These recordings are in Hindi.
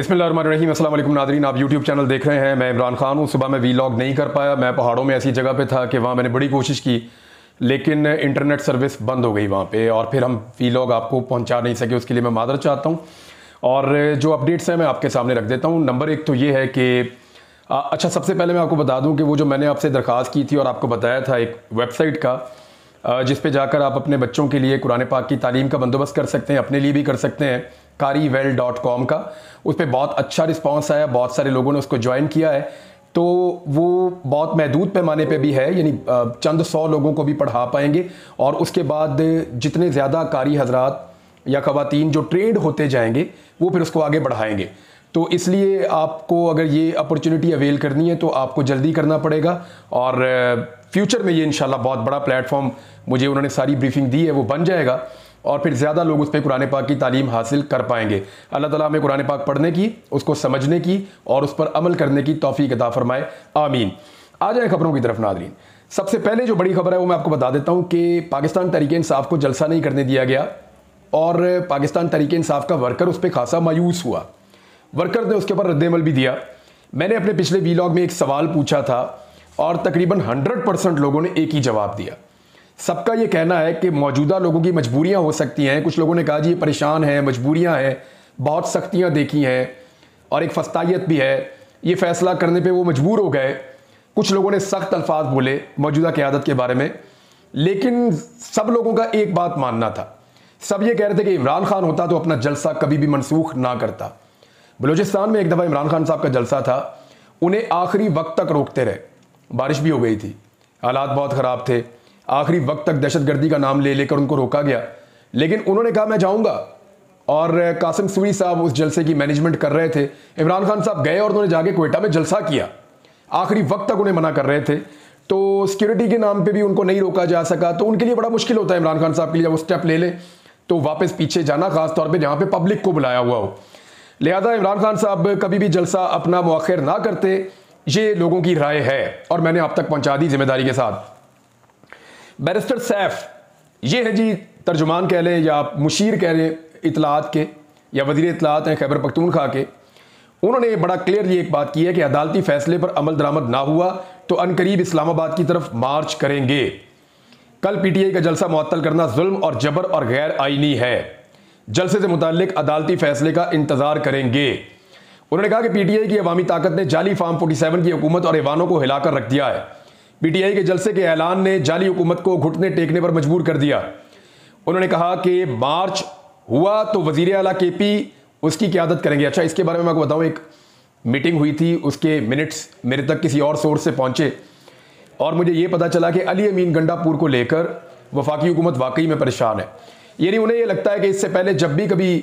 बिस्मिल्लाहिर्रहमानिर्रहीम। अस्सलाम वालेकुम नादरीन, आप यूट्यूब चैनल देख रहे हैं। मैं इमरान खान हूँ। सुबह मैं वीलॉग नहीं कर पाया, मैं पहाड़ों में ऐसी जगह पे था कि वहाँ मैंने बड़ी कोशिश की लेकिन इंटरनेट सर्विस बंद हो गई वहाँ पे, और फिर हम वीलॉग आपको पहुँचा नहीं सके। उसके लिए मैं मादरत चाहता हूँ और जो अपडेट्स हैं मैं आपके सामने रख देता हूँ। नंबर एक तो ये है कि अच्छा, सबसे पहले मैं आपको बता दूँ कि वो जो मैंने आपसे दरख्वास्त की थी और आपको बताया था एक वेबसाइट का जिस पे जाकर आप अपने बच्चों के लिए कुरान पाक की तालीम का बंदोबस्त कर सकते हैं, अपने लिए भी कर सकते हैं, qariwell.com का। उस पर बहुत अच्छा रिस्पांस आया, बहुत सारे लोगों ने उसको ज्वाइन किया है। तो वो बहुत महदूद पैमाने पे भी है, यानी चंद 100 लोगों को भी पढ़ा पाएंगे और उसके बाद जितने ज़्यादा कारी हजरात या ख़वातीन जो ट्रेंड होते जाएंगे वो फिर उसको आगे बढ़ाएंगे। तो इसलिए आपको अगर ये अपॉर्चुनिटी अवेल करनी है तो आपको जल्दी करना पड़ेगा और फ्यूचर में ये इंशाल्लाह बहुत बड़ा प्लेटफॉर्म, मुझे उन्होंने सारी ब्रीफिंग दी है, वो बन जाएगा और फिर ज़्यादा लोग उस पर कुरान पाक की तालीम हासिल कर पाएंगे। अल्लाह ताला हमें कुरान पाक पढ़ने की, उसको समझने की और उस पर अमल करने की तौफीक अता फरमाए, आमीन। आ जाए खबरों की तरफ नादरीन। सबसे पहले जो बड़ी खबर है वो मैं आपको बता देता हूँ कि पाकिस्तान तहरीक इंसाफ को जलसा नहीं करने दिया गया और पाकिस्तान तहरीक इंसाफ का वर्कर उस पर खासा मायूस हुआ। वर्कर ने उसके ऊपर रद्द-ए-अमल भी दिया। मैंने अपने पिछले वीलॉग में एक सवाल पूछा था और तकरीबन 100% लोगों ने एक ही जवाब दिया। सबका ये कहना है कि मौजूदा लोगों की मजबूरियां हो सकती हैं। कुछ लोगों ने कहा जी ये परेशान हैं, मजबूरियां हैं, बहुत सख्तियां देखी हैं और एक फस्तायत भी है, ये फैसला करने पे वो मजबूर हो गए। कुछ लोगों ने सख्त अल्फाज बोले मौजूदा क़यादत के बारे में, लेकिन सब लोगों का एक बात मानना था। सब ये कह रहे थे कि इमरान खान होता तो अपना जलसा कभी भी मनसूख ना करता। बलूचिस्तान में एक दफ़ा इमरान खान साहब का जलसा था, उन्हें आखिरी वक्त तक रोकते रहे। बारिश भी हो गई थी, हालात बहुत ख़राब थे, आखिरी वक्त तक दहशतगर्दी का नाम ले लेकर उनको रोका गया, लेकिन उन्होंने कहा मैं जाऊंगा। और कासिम सूरी साहब उस जलसे की मैनेजमेंट कर रहे थे। इमरान खान साहब गए और उन्होंने जाके क्वेटा में जलसा किया। आखिरी वक्त तक उन्हें मना कर रहे थे, तो सिक्योरिटी के नाम पे भी उनको नहीं रोका जा सका। तो उनके लिए बड़ा मुश्किल होता है इमरान खान साहब के लिए, जब वो स्टेप ले ले तो वापस पीछे जाना, खास तौर पर जहाँ पे पब्लिक को बुलाया हुआ हो। लिहाजा इमरान खान साहब कभी भी जलसा अपना मुअख्खर ना करते, ये लोगों की राय है और मैंने आप तक पहुंचा दी जिम्मेदारी के साथ। बैरिस्टर सैफ, ये है जी तर्जुमान कह लें या मुशीर कह लें इतलात के, या वज़ीर इतलात हैं खैबर पख्तूनख्वा के। उन्होंने बड़ा क्लियरली एक बात की है कि अदालती फैसले पर अमल दरामद ना हुआ तो अनकरीब इस्लामाबाद की तरफ मार्च करेंगे। कल पीटीआई का जलसा मुअत्तल करना जुल्म और जबर और गैर आईनी है। जलसे से मुताल्लिक अदालती फैसले का इंतजार करेंगे। उन्होंने कहा कि पीटीआई की अवामी ताकत ने जाली फार्म 47 की हुकूमत और ऐवानों को हिलाकर रख दिया है। पीटीआई के जलसे के ऐलान ने जाली हुकूमत को घुटने टेकने पर मजबूर कर दिया। उन्होंने कहा कि मार्च हुआ तो वजीर आला केपी उसकी क़यादत करेंगे। अच्छा, इसके बारे में मैं आपको बताऊं, एक मीटिंग हुई थी, उसके मिनट्स मेरे तक किसी और सोर्स से पहुंचे और मुझे ये पता चला कि अली अमीन गंडापुर को लेकर वफाकी हुकूमत वाकई में परेशान है। यानी उन्हें यह लगता है कि इससे पहले जब भी कभी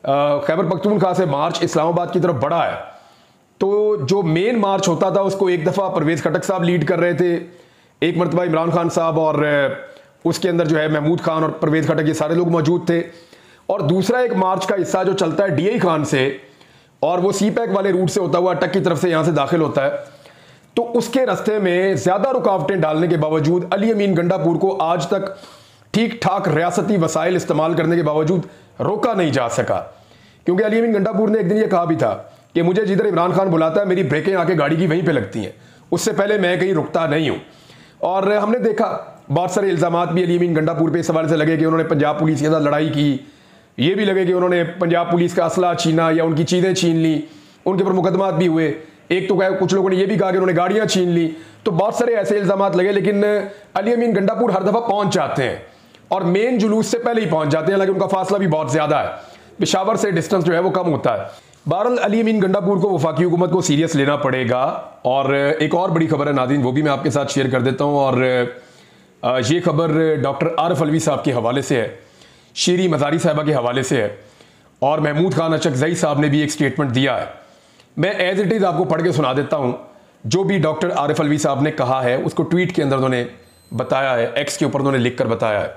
खैबर पख्तूनख्वा से मार्च इस्लामाबाद की तरफ बढ़ा है तो जो मेन मार्च होता था उसको एक दफ़ा परवेज़ खटक साहब लीड कर रहे थे, एक मरतबा इमरान खान साहब, और उसके अंदर जो है महमूद खान और परवेज़ खटक ये सारे लोग मौजूद थे। और दूसरा एक मार्च का हिस्सा जो चलता है डीआई खान से और वो सी पैक वाले रूट से होता हुआ अटक की तरफ से यहाँ से दाखिल होता है, तो उसके रास्ते में ज़्यादा रुकावटें डालने के बावजूद अली अमीन गंडापुर को आज तक ठीक ठाक रियासती वसाइल इस्तेमाल करने के बावजूद रोका नहीं जा सका। क्योंकि अली अमीन गंडापुर ने एक दिन ये कहा भी था कि मुझे जिधर इमरान खान बुलाता है मेरी ब्रेकें आके गाड़ी की वहीं पे लगती हैं, उससे पहले मैं कहीं रुकता नहीं हूँ। और हमने देखा बहुत सारे इल्ज़ामात भी अली अमीन गंडापुर पे इस सवाल से लगे कि उन्होंने पंजाब पुलिस के साथ लड़ाई की, ये भी लगे कि उन्होंने पंजाब पुलिस का असला छीना या उनकी चीज़ें छीन ली, उनके ऊपर मुकदमात भी हुए। एक तो कुछ लोगों ने यह भी कहा कि उन्होंने गाड़ियाँ छीन ली। तो बहुत सारे ऐसे इल्ज़ामात लगे, लेकिन अली अमीन गंडापुर हर दफ़ा पहुँच जाते हैं और मेन जुलूस से पहले ही पहुंच जाते हैं, लेकिन उनका फासला भी बहुत ज्यादा है, पेशावर से डिस्टेंस जो है वो कम होता है। बहरहाल अली अमीन गंडापुर को वफाकी हुकूमत को सीरियस लेना पड़ेगा। और एक और बड़ी खबर है नाज़रीन, वो भी मैं आपके साथ शेयर कर देता हूँ। और ये खबर डॉक्टर आरिफ अलवी साहब के हवाले से है, शीरी मज़ारी साहबा के हवाले से है और महमूद खान अचकज़ई साहब ने भी एक स्टेटमेंट दिया है। मैं एज इट इज़ आपको पढ़ के सुना देता हूँ। जो भी डॉक्टर आरिफ अलवी साहब ने कहा है उसको ट्वीट के अंदर उन्होंने बताया है, एक्स के ऊपर उन्होंने लिख कर बताया है।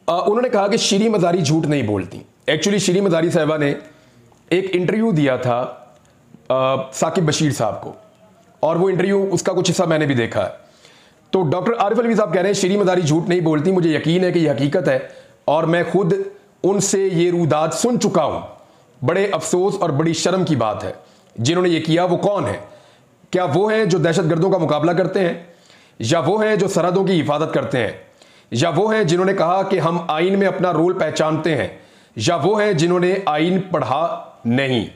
उन्होंने कहा कि शीरी मज़ारी झूठ नहीं बोलती। एक्चुअली शीरी मज़ारी साहबा ने एक इंटरव्यू दिया था साकिब बशीर साहब को और वो इंटरव्यू उसका कुछ हिस्सा मैंने भी देखा है। तो डॉक्टर आरिफ अलवी साहब कह रहे हैं शीरी मज़ारी झूठ नहीं बोलती, मुझे यकीन है कि यह हकीकत है और मैं खुद उनसे ये रूदात सुन चुका हूँ। बड़े अफसोस और बड़ी शर्म की बात है। जिन्होंने ये किया वो कौन है? क्या वो हैं जो दहशतगर्दों का मुकाबला करते हैं, या वो हैं जो सरहदों की हिफाजत करते हैं, या वो हैं जिन्होंने कहा कि हम आइन में अपना रोल पहचानते हैं, या वो हैं जिन्होंने आइन पढ़ा नहीं?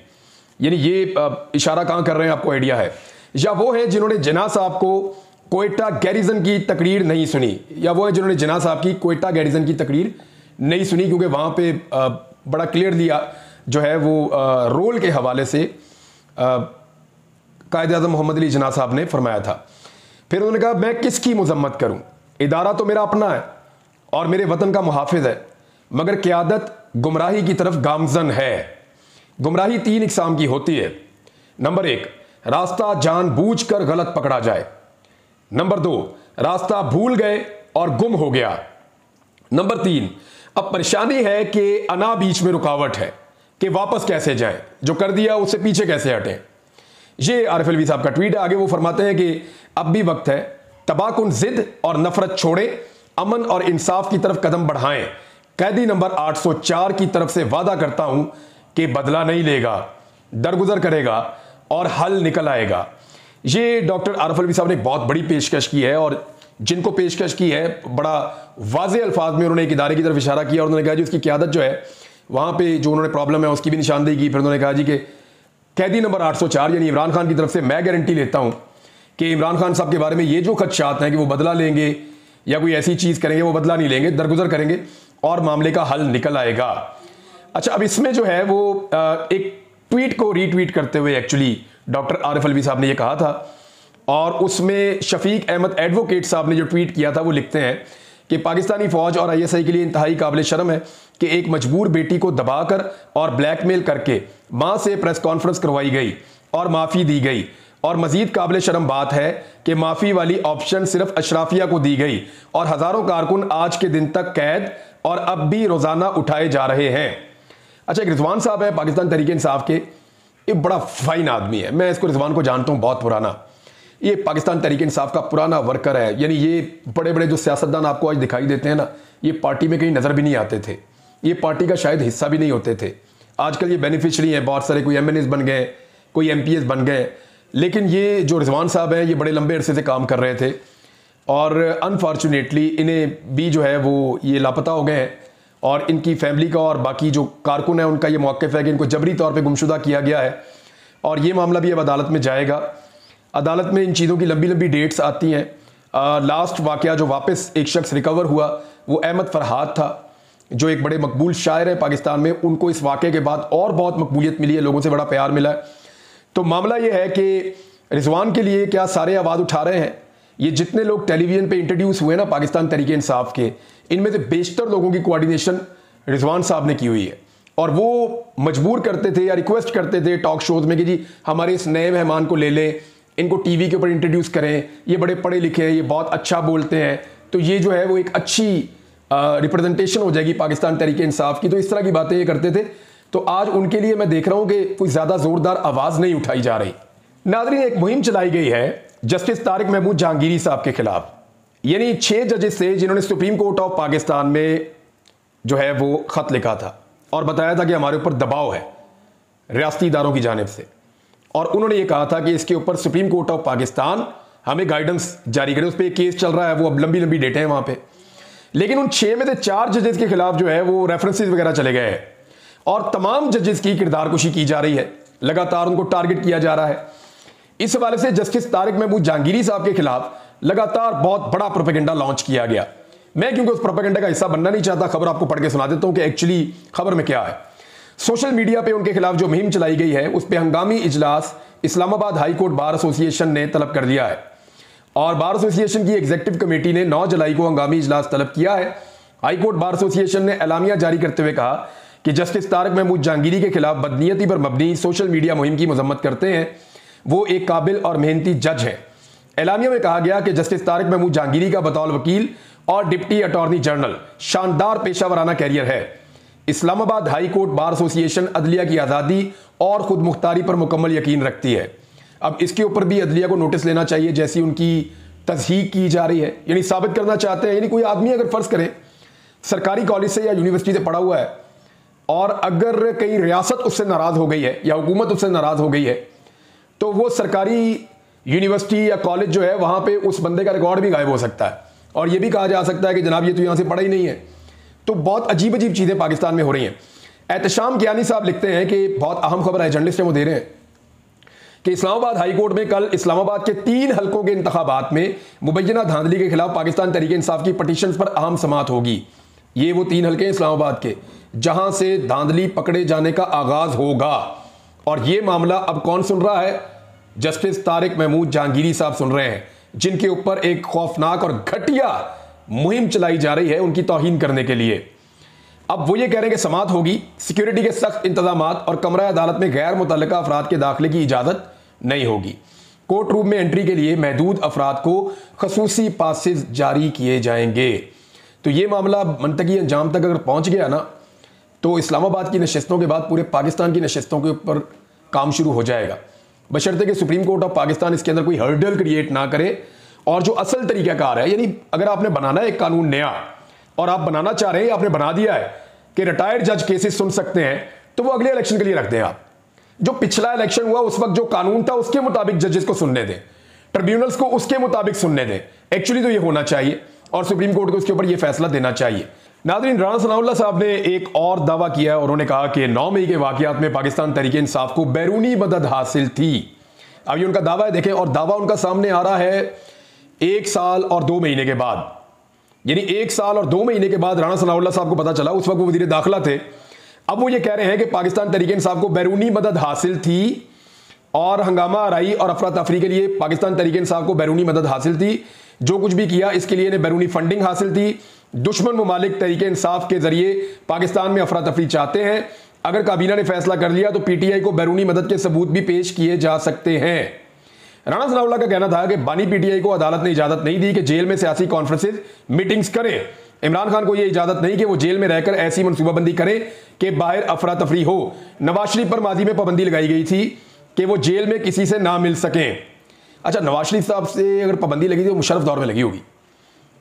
यानी ये इशारा कहां कर रहे हैं, आपको आइडिया है? या वो हैं जिन्होंने जिन्ना साहब को कोयटा गैरिजन की तकरीर नहीं सुनी, या वो हैं जिन्होंने जिन्ना साहब की कोयटा गैरिजन की तकरीर नहीं सुनी, क्योंकि वहां पे बड़ा क्लियरली जो है वो रोल के हवाले से कायद-ए-आज़म मोहम्मद अली जिन्ना साहब ने फरमाया था। फिर उन्होंने कहा मैं किसकी मजम्मत करूं, इदारा तो मेरा अपना है और मेरे वतन का मुहाफिज है, मगर क़यादत गुमराही की तरफ गामजन है। गुमराही 3 इकसाम की होती है। नंबर 1, रास्ता जानबूझकर गलत पकड़ा जाए। नंबर 2, रास्ता भूल गए और गुम हो गया। नंबर 3, अब परेशानी है कि अना बीच में रुकावट है कि वापस कैसे जाएं, जो कर दिया उससे पीछे कैसे हटें। ये आरिफ अलवी साहब का ट्वीट है। आगे वो फरमाते हैं कि अब भी वक्त है, तबाकुन जिद और नफरत छोड़ें, अमन और इंसाफ की तरफ कदम बढ़ाएं। कैदी नंबर 804 की तरफ से वादा करता हूं कि बदला नहीं लेगा, दरगुजर करेगा और हल निकल आएगा। ये डॉक्टर आरिफ अलवी साहब ने एक बहुत बड़ी पेशकश की है, और जिनको पेशकश की है बड़ा वाज़ेह अल्फाज में उन्होंने एक इदारे की तरफ इशारा किया और उन्होंने कहा जी उसकी क़यादत जो है वहां पे जो उन्होंने प्रॉब्लम है उसकी भी निशानदेही की। फिर उन्होंने कहा जी कि कैदी नंबर 804 यानी इमरान खान की तरफ से मैं गारंटी लेता हूं कि इमरान खान साहब के बारे में ये जो खदशात हैं कि वो बदला लेंगे या कोई ऐसी चीज करेंगे, वो बदला नहीं लेंगे, दरगुजर करेंगे और मामले का हल निकल आएगा। अच्छा, अब इसमें जो है वो एक ट्वीट को रीट्वीट करते हुए एक्चुअली डॉक्टर आरिफ अलवी साहब ने ये कहा था, और उसमें शफीक अहमद एडवोकेट साहब ने जो ट्वीट किया था वो लिखते हैं कि पाकिस्तानी फौज और ISI के लिए इंतहाई काबिल शर्म है कि एक मजबूर बेटी को दबाकर और ब्लैकमेल करके मां से प्रेस कॉन्फ्रेंस करवाई गई और माफ़ी दी गई, और मजीद काबिल शर्म बात है कि माफ़ी वाली ऑप्शन सिर्फ अशराफिया को दी गई और हज़ारों कारकुन आज के दिन तक कैद और अब भी रोज़ाना उठाए जा रहे हैं। अच्छा, एक रिजवान साहब है पाकिस्तान तहरीक इंसाफ के, एक बड़ा फाइन आदमी है, मैं इसको रिजवान को जानता हूँ बहुत पुराना। ये पाकिस्तान तहरीक इंसाफ का पुराना वर्कर है, यानी ये बड़े बड़े जो सियासतदान आपको आज दिखाई देते हैं ना, ये पार्टी में कहीं नज़र भी नहीं आते थे, ये पार्टी का शायद हिस्सा भी नहीं होते थे। आजकल ये बेनिफिशरी हैं, बहुत सारे, कोई MNAs बन गए, कोई MPs बन गए, लेकिन ये जो रिजवान साहब हैं ये बड़े लंबे अरसे से काम कर रहे थे और अनफॉर्चुनेटली इन्हें भी जो है वो ये लापता हो गए हैं, और इनकी फैमिली का और बाकी जो कारकुन है उनका ये मौक़िफ़ है कि इनको जबरी तौर पे गुमशुदा किया गया है, और ये मामला भी अब अदालत में जाएगा। अदालत में इन चीज़ों की लंबी लंबी डेट्स आती हैं। लास्ट वाक़या जो वापस एक शख्स रिकवर हुआ वो अहमद फरहाद था, जो एक बड़े मकबूल शायर है पाकिस्तान में। उनको इस वाक़े के बाद और बहुत मकबूलियत मिली है, लोगों से बड़ा प्यार मिला है। तो मामला ये है कि रिजवान के लिए क्या सारे आवाज़ उठा रहे हैं? ये जितने लोग टेलीविज़न पे इंट्रोड्यूस हुए ना पाकिस्तान तहरीक इंसाफ के, इनमें से बेशतर लोगों की कोऑर्डिनेशन रिजवान साहब ने की हुई है, और वो मजबूर करते थे या रिक्वेस्ट करते थे टॉक शोज में कि जी हमारे इस नए मेहमान को ले लें, इनको टीवी के ऊपर इंट्रोड्यूस करें, ये बड़े पढ़े लिखे हैं, ये बहुत अच्छा बोलते हैं, तो ये जो है वो एक अच्छी रिप्रेजेंटेशन हो जाएगी पाकिस्तान तहरीक इंसाफ की। तो इस तरह की बातें ये करते थे। तो आज उनके लिए मैं देख रहा हूं कि कोई ज़्यादा ज़ोरदार आवाज़ नहीं उठाई जा रही। नाज़रीन, एक मुहिम चलाई गई है जस्टिस तारिक महमूद जहांगीरी साहब के खिलाफ, यानी 6 जजेस से जिन्होंने सुप्रीम कोर्ट ऑफ पाकिस्तान में जो है वो ख़त लिखा था और बताया था कि हमारे ऊपर दबाव है रियासती इदारों की जानिब से, और उन्होंने ये कहा था कि इसके ऊपर सुप्रीम कोर्ट ऑफ पाकिस्तान हमें गाइडेंस जारी करे। उस पर एक केस चल रहा है, वो अब लंबी लंबी डेटें हैं वहाँ पे, लेकिन उन 6 में से 4 जजेस के खिलाफ जो है वो रेफरेंसेस वगैरह चले गए हैं, और तमाम जजेस की किरदारकुशी की जा रही है, लगातार उनको टारगेट किया जा रहा है। इस हवाले से जस्टिस तारिक महमूद जहांगीरी साहब के खिलाफ लगातार बहुत बड़ा प्रोपेगेंडा लॉन्च किया गया। मैं क्योंकि उस प्रोपेगेंडा का हिस्सा बनना नहीं चाहता, खबर आपको पढ़ के सुना देता हूं कि एक्चुअली खबर में क्या है। सोशल मीडिया पे उनके खिलाफ जो मुहिम चलाई गई है उस पर हंगामी इजलास Islamabad high court bar association ने तलब कर दिया है, और बार एसोसिएशन की एग्जीक्यूटिव कमेटी ने 9 जुलाई को हंगामी इजलास तलब किया है। हाई कोर्ट बार एसोसिएशन ने एलामिया जारी करते हुए कहा कि जस्टिस तारिक महमूद जहांगीरी के खिलाफ बदनीयती पर मबनी सोशल मीडिया मुहिम की मजम्मत करते हैं। वो एक काबिल और मेहनती जज है। एलामिया में कहा गया कि जस्टिस तारिक महमूद जहांगीरी का बतौर वकील और डिप्टी अटॉर्नी जनरल शानदार पेशावराना कैरियर है। Islamabad high court bar association अदलिया की आज़ादी और खुद मुख्तारी पर मुकम्मल यकीन रखती है। अब इसके ऊपर भी अदलिया को नोटिस लेना चाहिए, जैसी उनकी तस्हीक की जा रही है, यानी साबित करना चाहते हैं, यानी कोई आदमी अगर फर्ज करे सरकारी कॉलेज से या यूनिवर्सिटी से पढ़ा हुआ है और अगर कहीं रियासत उससे नाराज़ हो गई है या हुकूमत उससे नाराज़ हो गई है तो वो सरकारी यूनिवर्सिटी या कॉलेज जो है वहाँ पे उस बंदे का रिकॉर्ड भी गायब हो सकता है और ये भी कहा जा सकता है कि जनाब ये तो यहाँ से पढ़ा ही नहीं है। तो बहुत अजीब अजीब चीज़ें पाकिस्तान में हो रही हैं। एहतशाम कियानी साहब लिखते हैं कि बहुत अहम खबर है, जर्नलिस्ट हैं वो दे रहे हैं कि इस्लामाबाद हाई कोर्ट में कल इस्लामाबाद के 3 हलकों के इंतखाबात में मुबैना धांधली के खिलाफ पाकिस्तान तहरीक इंसाफ की पटिशन पर अहम समाअत होगी। ये वो 3 हलके हैं इस्लामाबाद के जहां से धांधली पकड़े जाने का आगाज होगा। और ये मामला अब कौन सुन रहा है? जस्टिस तारिक महमूद जहांगीरी साहब सुन रहे हैं, जिनके ऊपर एक खौफनाक और घटिया मुहिम चलाई जा रही है उनकी तौहीन करने के लिए। अब वो ये कह रहे हैं कि समाअत होगी, सिक्योरिटी के सख्त इंतजामात और कमरा अदालत में गैर मुतल्लिका अफराद के दाखिले की इजाजत नहीं होगी। कोर्ट रूम में एंट्री के लिए महदूद अफराद को खसूसी पासेस जारी किए जाएंगे। तो ये मामला मंतकी अंजाम तक अगर पहुंच गया ना तो इस्लामाबाद की नशिस्तों के बाद पूरे पाकिस्तान की नशिस्तों के ऊपर काम शुरू हो जाएगा, बशर्ते कि सुप्रीम कोर्ट ऑफ पाकिस्तान इसके अंदर कोई हर्डल क्रिएट ना करे। और जो असल तरीकाकार है, यानी अगर आपने बनाना है एक कानून नया और आप बनाना चाह रहे हैं, आपने बना दिया है कि रिटायर्ड जज केसेस सुन सकते हैं, तो वो अगले इलेक्शन के लिए रख दें। आप जो पिछला इलेक्शन हुआ उस वक्त जो कानून था उसके मुताबिक जजेस को सुनने दें, ट्रिब्यूनल्स को उसके मुताबिक सुनने दें। एक्चुअली तो ये होना चाहिए और सुप्रीम कोर्ट को उसके ऊपर यह फैसला देना चाहिए। नाज़रीन, राणा सनाउल्लाह साहब ने एक और दावा किया है और उन्होंने कहा कि 9 मई के वाकयात में पाकिस्तान तहरीक इंसाफ को बैरूनी मदद हासिल थी। अब ये उनका दावा है, देखें, और दावा उनका सामने आ रहा है 1 साल और 2 महीने के बाद, यानी 1 साल और 2 महीने के बाद राणा सनाउल्लाह साहब को पता चला, उस वक्त वो वज़ीर दाखिला थे। अब वो ये कह रहे हैं कि पाकिस्तान तहरीक इंसाफ को बैरूनी मदद हासिल थी और हंगामा आराई और अफरा तफरी के लिए पाकिस्तान तहरीक इंसाफ को बैरूनी मदद हासिल थी। जो कुछ भी किया इसके लिए इन्हें बैरूनी फंडिंग हासिल थी। दुश्मन ममालिक तहरीक इंसाफ के जरिए पाकिस्तान में अफरा तफरी चाहते हैं। अगर काबीना ने फैसला कर लिया तो पीटीआई को बैरूनी मदद के सबूत भी पेश किए जा सकते हैं। राणा सनाउल्लाह का कहना था कि बानी पीटीआई को अदालत ने इजाजत नहीं दी कि जेल में सियासी कॉन्फ्रेंसेज मीटिंग्स करें। इमरान खान को यह इजाजत नहीं कि वो जेल में रहकर ऐसी मनसूबाबंदी करें कि बाहर अफरा तफरी हो। नवाज शरीफ पर माजी में पाबंदी लगाई गई थी कि वो जेल में किसी से ना मिल सकें। अच्छा, नवाज शरीफ साहब से अगर पाबंदी लगी थी, वो मुशर्रफ दौर में लगी होगी,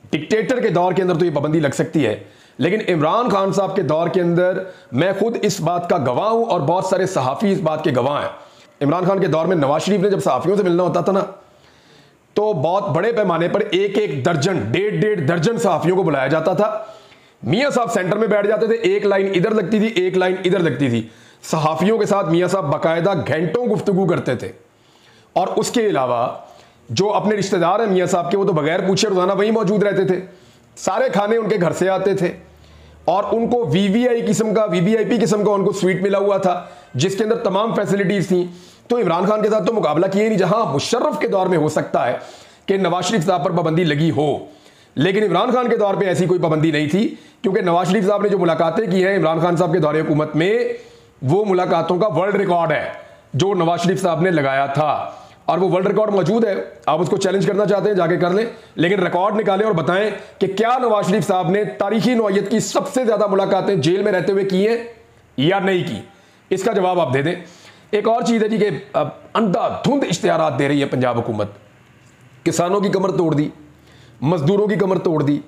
डिक्टेटर के दौर के अंदर तो ये पाबंदी लग सकती है, लेकिन इमरान खान साहब के दौर के अंदर मैं खुद इस बात का गवाह हूं और बहुत सारे सहाफ़ी इस बात के गवाह हैं। इमरान खान के दौर में नवाज शरीफ ने जब सहाफ़ियों से मिलना होता था ना, तो बहुत बड़े पैमाने पर एक दर्जन, डेढ़ दर्जन सहाफ़ियों को बुलाया जाता था। मियाँ साहब सेंटर में बैठ जाते थे, एक लाइन इधर लगती थी, एक लाइन इधर लगती थी। सहाफ़ियों के साथ मियाँ साहब बाकायदा घंटों गुफ्तगू करते थे। और उसके अलावा जो अपने रिश्तेदार हैं मियाँ साहब के, वो तो बगैर पूछे रोजाना वहीं मौजूद रहते थे। सारे खाने उनके घर से आते थे और उनको वीवीआईपी किस्म का उनको स्वीट मिला हुआ था जिसके अंदर तमाम फैसिलिटीज थी। तो इमरान खान के साथ तो मुकाबला किए नहीं। जहां मुशर्रफ के दौर में हो सकता है कि नवाज शरीफ साहब पर पाबंदी लगी हो, लेकिन इमरान खान के दौर पर ऐसी कोई पाबंदी नहीं थी, क्योंकि नवाज शरीफ साहब ने जो मुलाकातें की हैं इमरान खान साहब के दौरे हुकूमत में, वो मुलाकातों का वर्ल्ड रिकॉर्ड है जो नवाज शरीफ साहब ने लगाया था। और वो वर्ल्ड रिकॉर्ड मौजूद है। आप उसको चैलेंज करना चाहते हैं जाके कर लें, लेकिन रिकॉर्ड निकालें और बताएं कि क्या नवाज शरीफ साहब ने तारीखी नौयत की सबसे ज्यादा मुलाकातें जेल में रहते हुए की हैं या नहीं की। इसका जवाब आप दे दें। एक और चीज है जी कि अंधाधुंध इश्तिहारात दे रही है पंजाब हुकूमत। किसानों की कमर तोड़ दी, मजदूरों की कमर तोड़ दी,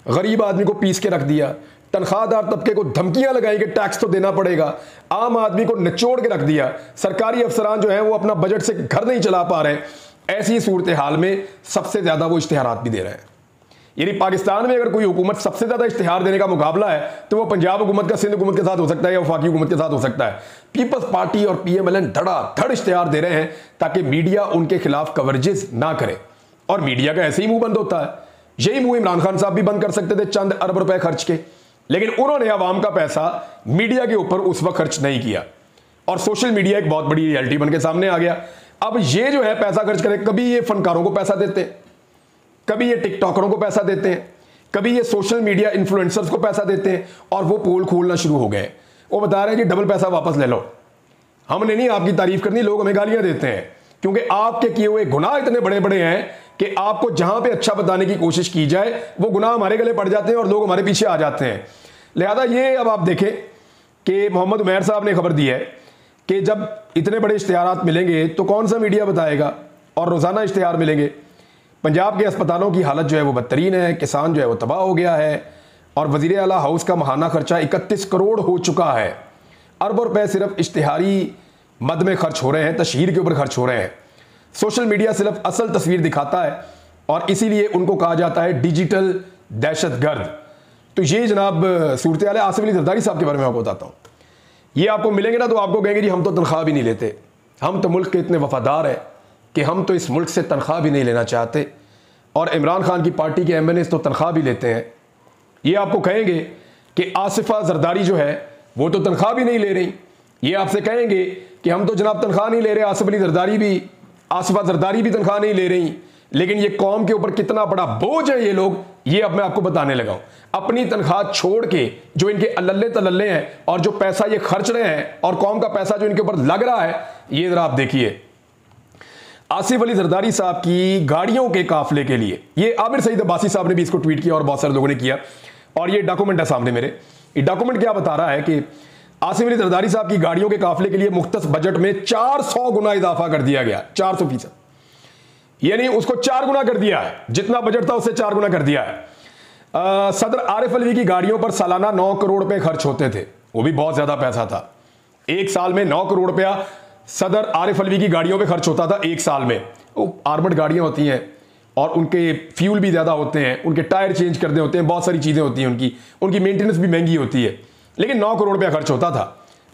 गरीब आदमी को पीस के रख दिया, तनख्वाहदार तबके को धमकियां लगाई कि टैक्स तो देना पड़ेगा, आम आदमी को निचोड़ के रख दिया, सरकारी अफसरान जो हैं वो अपना बजट से घर नहीं चला पा रहे। ऐसी सूरत हाल में सबसे ज्यादा वो इश्तिहारात भी दे रहे हैं। यानी पाकिस्तान में अगर कोई हुकूमत सबसे ज्यादा इश्तिहार देने का मुकाबला है तो वो पंजाब हुकूमत का सिंध हुकूमत के साथ हो सकता है या वफाकी हुकूमत के साथ हो सकता है। पीपल्स पार्टी और पीएमएलएन धड़ाधड़ इश्तिहार दे रहे हैं ताकि मीडिया उनके खिलाफ कवरेजेस ना करे। और मीडिया का ऐसे ही मुंह बंद होता है। यही मुंह इमरान खान साहब भी बंद कर सकते थे चंद अरब रुपए खर्च के, लेकिन उन्होंने अवाम का पैसा मीडिया के ऊपर उस वक्त खर्च नहीं किया और सोशल मीडिया एक बहुत बड़ी रियलिटी बन के सामने आ गया। अब ये जो है पैसा खर्च करे, कभी ये फनकारों को पैसा देते हैं, कभी ये टिकटॉकरों को पैसा देते हैं, कभी ये सोशल मीडिया इन्फ्लुएंसर्स को पैसा देते हैं और वो पोल खोलना शुरू हो गए। वो बता रहे हैं कि डबल पैसा वापस ले लो, हमने नहीं आपकी तारीफ करनी, लोग हमें गालियां देते हैं क्योंकि आपके किए हुए गुनाह इतने बड़े बड़े हैं कि आपको जहां पे अच्छा बताने की कोशिश की जाए वो गुनाह हमारे गले पड़ जाते हैं और लोग हमारे पीछे आ जाते हैं। लिहाजा ये अब आप देखें कि मोहम्मद उमैर साहब ने खबर दी है कि जब इतने बड़े इश्तिहारात मिलेंगे तो कौन सा मीडिया बताएगा, और रोजाना इश्तिहार मिलेंगे। पंजाब के अस्पतालों की हालत जो है वो बदतरीन है, किसान जो है वो तबाह हो गया है और वजीर आला हाउस का माहाना खर्चा 31 करोड़ हो चुका है। अरबों रुपए सिर्फ इश्तिहारी मद में खर्च हो रहे हैं, तशहीर के ऊपर खर्च हो रहे हैं। सोशल मीडिया सिर्फ असल तस्वीर दिखाता है और इसीलिए उनको कहा जाता है डिजिटल दहशतगर्द। तो ये जनाब सूरत हाल है। आसिफ अली जरदारी साहब के बारे में आपको बताता हूँ। ये आपको मिलेंगे ना तो आपको कहेंगे जी हम तो तनख्वाह भी नहीं लेते, हम तो मुल्क के इतने वफादार हैं कि हम तो इस मुल्क से तनख्वाह भी नहीं लेना चाहते, और इमरान खान की पार्टी के MNAs तो तनख्वाह भी लेते हैं। ये आपको कहेंगे कि आसिफा जरदारी जो है वो तो तनख्वाह भी नहीं ले रही। ये आपसे कहेंगे कि हम तो जनाब तनख्वाह नहीं ले रहे, आसिफ अली जरदारी भी, आसिफा जरदारी भी तनख्वाह नहीं ले रही। लेकिन ये कौम के ऊपर कितना बड़ा बोझ है ये लोग, ये अब मैं आपको बताने लगा हूं। अपनी तनख्वाह छोड़ के जो इनके अल्लल्ले तल्लल्ले हैं और जो पैसा ये खर्च रहे हैं और कौम का पैसा जो इनके ऊपर लग रहा है, ये जरा आप देखिए। आसिफ अली जरदारी साहब की गाड़ियों के काफिले के लिए, ये आमिर सईद अब्बासी साहब ने भी इसको ट्वीट किया और बहुत सारे लोगों ने किया, और ये डॉक्यूमेंट है सामने मेरे। ये डॉक्यूमेंट क्या बता रहा है कि आसिफ अली जरदारी साहब की गाड़ियों के काफिले के लिए मुख्तस बजट में 400 गुना इजाफा कर दिया गया, 400%, यानी उसको 4 गुना कर दिया है। जितना बजट था उससे 4 गुना कर दिया है। सदर आरिफ अलवी की गाड़ियों पर सालाना 9 करोड़ रुपए खर्च होते थे, वो भी बहुत ज्यादा पैसा था। एक साल में 9 करोड़ रुपया सदर आरिफ अलवी की गाड़ियों पे खर्च होता था एक साल में। वो आर्मड गाड़ियां होती हैं और उनके फ्यूल भी ज़्यादा होते हैं, उनके टायर चेंज करने होते हैं, बहुत सारी चीज़ें होती हैं, उनकी मेंटेनेंस भी महंगी होती है। लेकिन 9 करोड़ रुपया खर्च होता था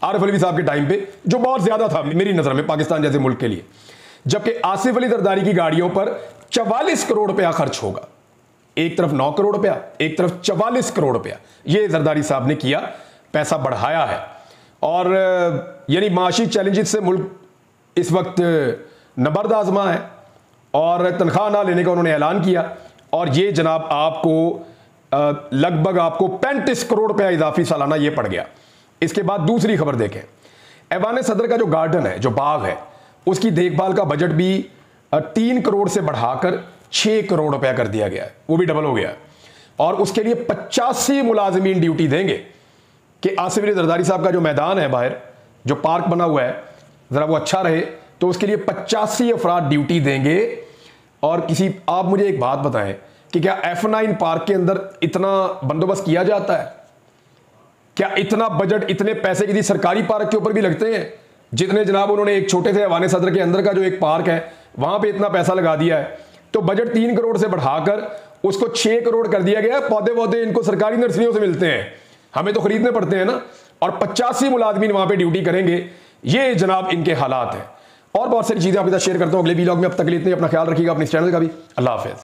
आरिफ अलवी साहब के टाइम पे, जो बहुत ज़्यादा था मेरी नज़र में पाकिस्तान जैसे मुल्क के लिए। जबकि आसिफ अली जरदारी की गाड़ियों पर 44 करोड़ रुपया खर्च होगा। एक तरफ 9 करोड़ रुपया, एक तरफ 44 करोड़ रुपया, ये जरदारी साहब ने किया, पैसा बढ़ाया है। और यानी माशी चैलेंजेस से मुल्क इस वक्त नबर्द आजमा है और तनख्वाह ना लेने का उन्होंने ऐलान किया। और ये जनाब आपको लगभग आपको 35 करोड़ रुपया इजाफी सालाना ये पड़ गया। इसके बाद दूसरी खबर देखें, ऐवान सदर का जो गार्डन है, जो बाग है, उसकी देखभाल का बजट भी 3 करोड़ से बढ़ाकर 6 करोड़ रुपया कर दिया गया है, वो भी डबल हो गया। और उसके लिए 85 मुलाजिमीन ड्यूटी देंगे कि आसिफ अली जरदारी साहब का जो मैदान है बाहर, जो पार्क बना हुआ है, ज़रा वो अच्छा रहे, तो उसके लिए 85 अफराद ड्यूटी देंगे। और आप मुझे एक बात बताएं कि क्या F9 पार्क के अंदर इतना बंदोबस्त किया जाता है? क्या इतना बजट, इतने पैसे किसी सरकारी पार्क के ऊपर भी लगते हैं जितने जनाब उन्होंने एक छोटे से ऐवान सदर के अंदर का जो एक पार्क है वहां पे इतना पैसा लगा दिया है? तो बजट 3 करोड़ से बढ़ाकर उसको 6 करोड़ कर दिया गया। पौधे वौधे इनको सरकारी नर्सरियों से मिलते हैं, हमें तो खरीदने पड़ते हैं ना। और 85 मुलाजमीन वहां पे ड्यूटी करेंगे। ये जनाब इनके हालात हैं। और बहुत सारी चीजें आपके साथ शेयर करता हूं अगले वीलॉग में। अब तक के लिए इतने, अपना ख्याल रखिएगा, अपने चैनल का भी। अल्लाह हाफिज।